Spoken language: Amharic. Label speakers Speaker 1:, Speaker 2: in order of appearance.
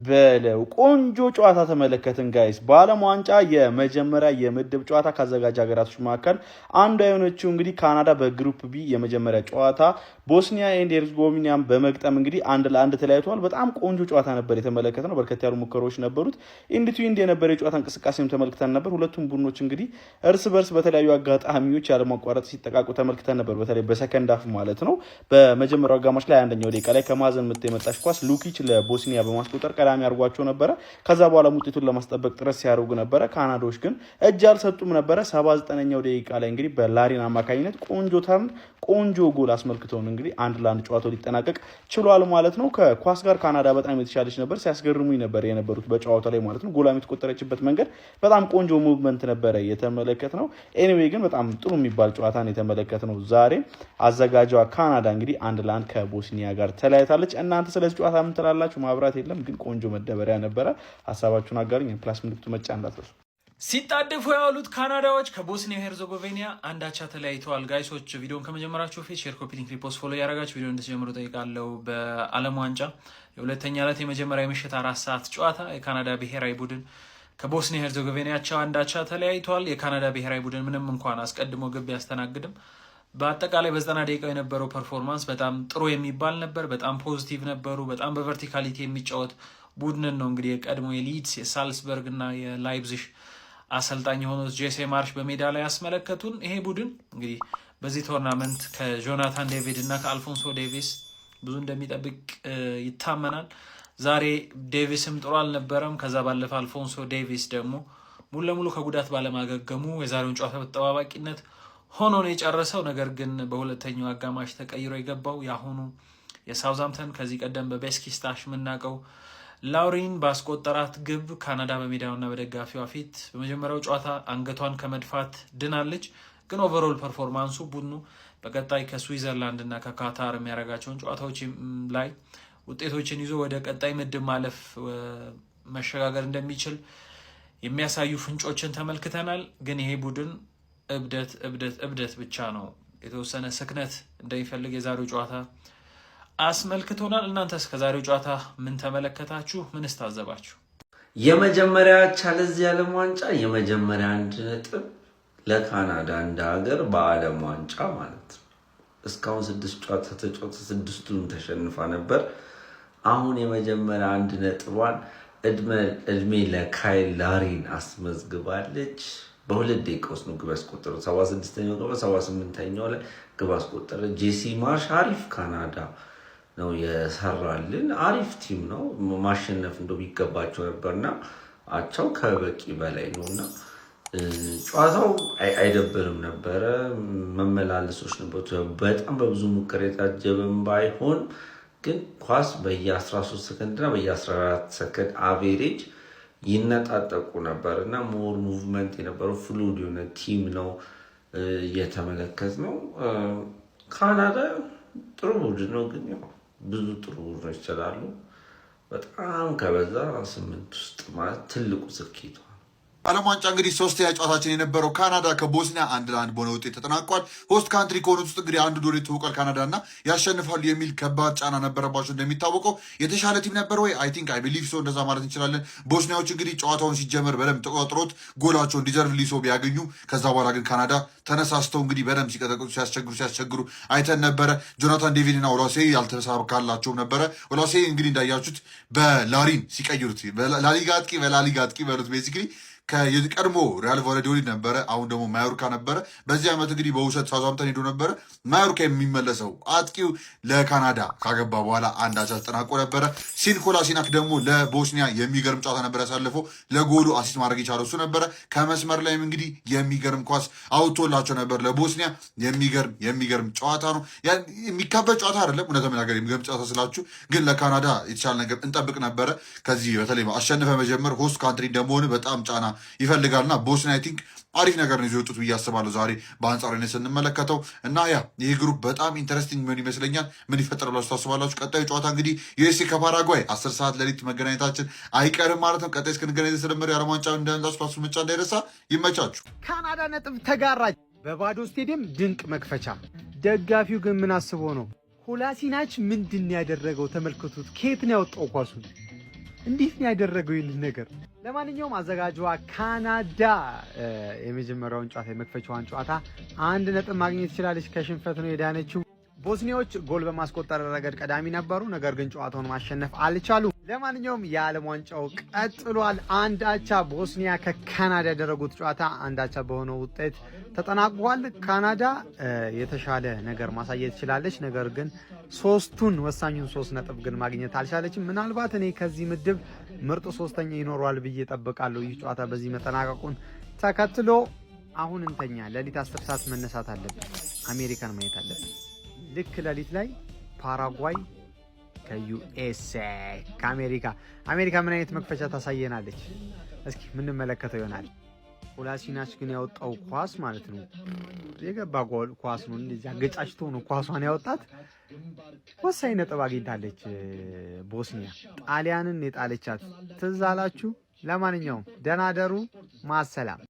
Speaker 1: በለው ቆንጆ ጨዋታ ተመለከትን ጋይስ። በዓለም ዋንጫ የመጀመሪያ የምድብ ጨዋታ ካዘጋጅ ሀገራቶች መካከል አንዷ የሆነችው እንግዲህ ካናዳ በግሩፕ ቢ የመጀመሪያ ጨዋታ ቦስኒያ ኤንድ ሄርዘጎቪናን በመግጠም እንግዲህ 1-1 ተለያይተዋል። በጣም ቆንጆ ጨዋታ ነበር የተመለከተነው። በርከት ያሉ ሙከራዎች ነበሩት። ኢንድ ቱ ኢንድ የነበረ የጨዋታ እንቅስቃሴም ተመልክተን ነበር። ሁለቱም ቡድኖች እንግዲህ እርስ በርስ በተለያዩ አጋጣሚዎች ያለማቋረጥ ሲጠቃቁ ተመልክተን ነበር። በተለይ በሰከንድ ሃፍ ማለት ነው። በመጀመሪያው አጋማሽ ላይ አንደኛው ደቂቃ ላይ ከማዕዘን ምት የመጣች ኳስ ሉኪች ለቦስኒያ በማስቆጠር ቀዳሚ አድርጓቸው ነበረ። ከዛ በኋላ ውጤቱን ለማስጠበቅ ጥረት ሲያደርጉ ነበረ። ካናዳዎች ግን እጅ አልሰጡም ነበረ። 79ኛው ደቂቃ ላይ እንግዲህ በላሪን አማካኝነት ቆንጆ ጎል አስመልክተውን እንግዲህ 1-1 ጨዋታው ሊጠናቀቅ ችሏል ማለት ነው። ከኳስ ጋር ካናዳ በጣም የተሻለች ነበር። ሲያስገርሙኝ ነበር የነበሩት በጨዋታው ላይ ማለት ነው። ጎል የተቆጠረችበት መንገድ በጣም ቆንጆ ሙቭመንት ነበረ የተመለከትነው። ኤኒዌይ ግን በጣም ጥሩ የሚባል ጨዋታ ነው የተመለከትነው ዛሬ። አዘጋጇ ካናዳ እንግዲህ 1-1 ከቦስኒያ ጋር ተለያይታለች። እናንተ ስለዚህ ጨዋታ ምን ትላላችሁ? ማብራት የለም ግን ቆንጆ መደበሪያ ነበረ። ሀሳባችሁን አጋሩኝ። ፕላስ ምልክቱ መጫ እንዳትረሱ።
Speaker 2: ሲጣደፉ ያሉት ካናዳዎች ከቦስኒያ ሄርዘጎቪና አንዳቻ ተለያይተዋል። ጋይሶች ቪዲዮን ከመጀመራችሁ ፊት ሼር፣ ኮፒ ሊንክ፣ ሪፖስት፣ ፎሎ ያደረጋችሁ ቪዲዮ እንድትጀምሩ ጠይቃለሁ። በዓለም ዋንጫ የሁለተኛ ዕለት የመጀመሪያ የምሽት 4 ሰዓት ጨዋታ የካናዳ ብሔራዊ ቡድን ከቦስኒያ ሄርዘጎቪናቸው አንዳቻ ተለያይተዋል። የካናዳ ብሔራዊ ቡድን ምንም እንኳን አስቀድሞ ግብ ያስተናግድም በአጠቃላይ በ90 ደቂቃው የነበረው ፐርፎርማንስ በጣም ጥሩ የሚባል ነበር። በጣም ፖዚቲቭ ነበሩ። በጣም በቨርቲካሊቲ የሚጫወት ቡድንን ነው እንግዲህ የቀድሞ የሊድስ የሳልስበርግ እና የላይፕዚግ አሰልጣኝ የሆኑት ጄሴ ማርሽ በሜዳ ላይ ያስመለከቱን። ይሄ ቡድን እንግዲህ በዚህ ቶርናመንት ከጆናታን ዴቪድ እና ከአልፎንሶ ዴቪስ ብዙ እንደሚጠብቅ ይታመናል። ዛሬ ዴቪስም ጥሩ አልነበረም። ከዛ ባለፈ አልፎንሶ ዴቪስ ደግሞ ሙሉ ለሙሉ ከጉዳት ባለማገገሙ የዛሬውን ጨዋታ በተጠባባቂነት ሆኖ ነው የጨረሰው። ነገር ግን በሁለተኛው አጋማሽ ተቀይሮ የገባው የአሁኑ የሳውዛምፕተን ከዚህ ቀደም በቤስኪስታሽ የምናውቀው ላውሪን ባስቆጠራት ግብ ካናዳ በሜዳውና በደጋፊዋ ፊት በመጀመሪያው ጨዋታ አንገቷን ከመድፋት ድናለች። ግን ኦቨሮል ፐርፎርማንሱ ቡድኑ በቀጣይ ከስዊዘርላንድ እና ከካታር የሚያደርጋቸውን ጨዋታዎች ላይ ውጤቶችን ይዞ ወደ ቀጣይ ምድብ ማለፍ መሸጋገር እንደሚችል የሚያሳዩ ፍንጮችን ተመልክተናል። ግን ይሄ ቡድን እብደት ብቻ ነው። የተወሰነ ስክነት እንደሚፈልግ የዛሬው ጨዋታ አስመልክቶናል። እናንተስ ከዛሬው ጨዋታ ምን ተመለከታችሁ? ምንስ ታዘባችሁ?
Speaker 3: የመጀመሪያ ቻለንጅ የዓለም ዋንጫ የመጀመሪያ 1 ነጥብ ለካናዳ እንደ ሀገር በዓለም ዋንጫ ማለት ነው። እስካሁን 6 ጨዋታ ተጫውታ 6ቱን ተሸንፋ ነበር። አሁን የመጀመሪያ 1 ነጥቧን እድሜ ለካይል ላሪን አስመዝግባለች። በ2 ደቂቃ ውስጥ ነው ግብ ያስቆጠረው። 76ኛው ገባ፣ 78ኛው ላይ ግብ አስቆጠረ። ጄሲ ማርሽ አሪፍ ካናዳ ነው የሰራልን። አሪፍ ቲም ነው። ማሸነፍ እንደው ቢገባቸው ነበርና አቻው ከበቂ በላይ ነውና ጨዋታው አይደብርም ነበረ። መመላለሶች ነበሩ። በጣም በብዙ ሙከራ የታጀበም ባይሆን ግን ኳስ በየ13 ሰከንድ እና በየ14 ሰከንድ አቬሬጅ ይነጣጠቁ ነበርና ሞር ሙቭመንት የነበረው ፍሉድ የሆነ ቲም ነው የተመለከትነው። ካናዳ ጥሩ ቡድን ነው፣ ግን ያው ብዙ ጥሩ ቡድኖች ይችላሉ። በጣም ከበዛ 8 ውስጥ ማለት ትልቁ ስኬቷ።
Speaker 4: ዓለም ዋንጫ እንግዲህ 3ኛ ጨዋታችን የነበረው ካናዳ ከቦስኒያ 1-1 በሆነ ውጤት ተጠናቋል። ሆስት ካንትሪ ከሆኑት ውስጥ እንግዲህ አንዱ ዶሮ ይታወቃል ካናዳ እና ያሸንፋሉ የሚል ከባድ ጫና ነበረባቸው። እንደሚታወቀው የተሻለ ቲም ነበር ወይ? አይ ቲንክ አይ ቢሊቭ ሶ፣ እንደዛ ማለት እንችላለን። ቦስኒያዎች እንግዲህ ጨዋታውን ሲጀመር በደንብ ተቆጣጥሮት ጎላቸውን ዲዘርቭ ሊሶ ቢያገኙ፣ ከዛ በኋላ ግን ካናዳ ተነሳስተው እንግዲህ በደንብ ሲቀጠቅጡ ሲያስቸግሩ አይተን ነበረ። ጆናታን ዴቪድ እና ኦላሴ ያልተሳካላቸውም ነበረ። ኦላሴ እንግዲህ እንዳያችሁት በላሪን ሲቀይሩት በላሊጋ አጥቂ በሉት ቤዚክሊ ከቀድሞ ሪያል ቫላዶሊድ ነበረ። አሁን ደግሞ ማዮርካ ነበረ። በዚህ ዓመት እንግዲህ በውሰት ሳውዛምፕተን ሄዶ ነበረ። ማዮርካ የሚመለሰው አጥቂው ለካናዳ ካገባ በኋላ 1-1 ተጠናቆ ነበረ። ኮላሲናክ ደግሞ ለቦስኒያ የሚገርም ጨዋታ ነበር ያሳለፈው። ለጎሉ አሲስት ማድረግ የቻለው እሱ ነበረ። ከመስመር ላይም እንግዲህ የሚገርም ኳስ አውጥቶላቸው ነበር ለቦስኒያ። የሚገርም ጨዋታ ነው። የሚካበድ ጨዋታ አይደለም፣ እውነት ለመናገር የሚገርም ጨዋታ ስላችሁ፣ ግን ለካናዳ የተሻለ ነገር እንጠብቅ ነበረ። ከዚህ በተለይ አሸንፈ መጀመር ሆስት ካንትሪ እንደመሆን በጣም ጫና ይፈልጋልና ቦስኒያ አይ ቲንክ አሪፍ ነገር ነው ይዞ የወጡት ብዬ አስባለሁ ዛሬ በአንጻራዊነት ስንመለከተው። እና ይህ ግሩፕ በጣም ኢንተረስቲንግ የሚሆን ይመስለኛል። ምን ይፈጠራል ብላችሁ ታስባላችሁ? ቀጣዩ ጨዋታ እንግዲህ ዩኤስኤ ከፓራጓይ 10 ሰዓት ሌሊት መገናኘታችን አይቀርም ማለት ነው። ቀጣይ እስክንገናኝ የተለመደ የዓለም ዋንጫ እንዳንዳችሁ ፓሱ ምጫ እንዳይረሳ። ይመቻችሁ።
Speaker 5: ካናዳ ነጥብ ተጋራች በባዶ ስቴዲየም ድንቅ መክፈቻ። ደጋፊው ግን ምን አስቦ ነው? ኮላሲናች ምንድን ያደረገው? ተመልከቱት። ከየት ነው ያወጣው ኳሱን? እንዴት ነው ያደረገው ይህን ነገር? ለማንኛውም አዘጋጇ ካናዳ የመጀመሪያውን ጨዋታ የመክፈቻዋን ጨዋታ 1 ነጥብ ማግኘት ትችላለች። ከሽንፈት ነው የዳነችው። ቦስኒያዎች ጎል በማስቆጠር ረገድ ቀዳሚ ነበሩ፣ ነገር ግን ጨዋታውን ማሸነፍ አልቻሉም። ለማንኛውም የዓለም ዋንጫው ቀጥሏል። 1 አቻ ቦስኒያ ከካናዳ ያደረጉት ጨዋታ 1 አቻ በሆነው ውጤት ተጠናቋል። ካናዳ የተሻለ ነገር ማሳየት ትችላለች፣ ነገር ግን ሶስቱን ወሳኙን 3 ነጥብ ግን ማግኘት አልቻለችም። ምናልባት እኔ ከዚህ ምድብ ምርጥ 3ኛ ይኖረዋል ብዬ ጠብቃለሁ። ይህ ጨዋታ በዚህ መጠናቀቁን ተከትሎ አሁን እንተኛ። ሌሊት 10 ሰዓት መነሳት አለብን። አሜሪካን ማየት አለብን። ልክ ሌሊት ላይ ፓራጓይ ከዩኤስኤ ከአሜሪካ ምን አይነት መክፈቻ ታሳየናለች? እስኪ ምንመለከተው ይሆናል። ኮላሲናች ግን ያወጣው ኳስ ማለት ነው የገባ ኳስ ነው። እንደዚያ ገጫጭቶ ነው ኳሷን ያወጣት። ወሳኝ ነጥብ አግኝታለች ቦስኒያ። ጣሊያንን የጣለቻት ትዝ አላችሁ? ለማንኛውም ደህና ደሩ። ማሰላም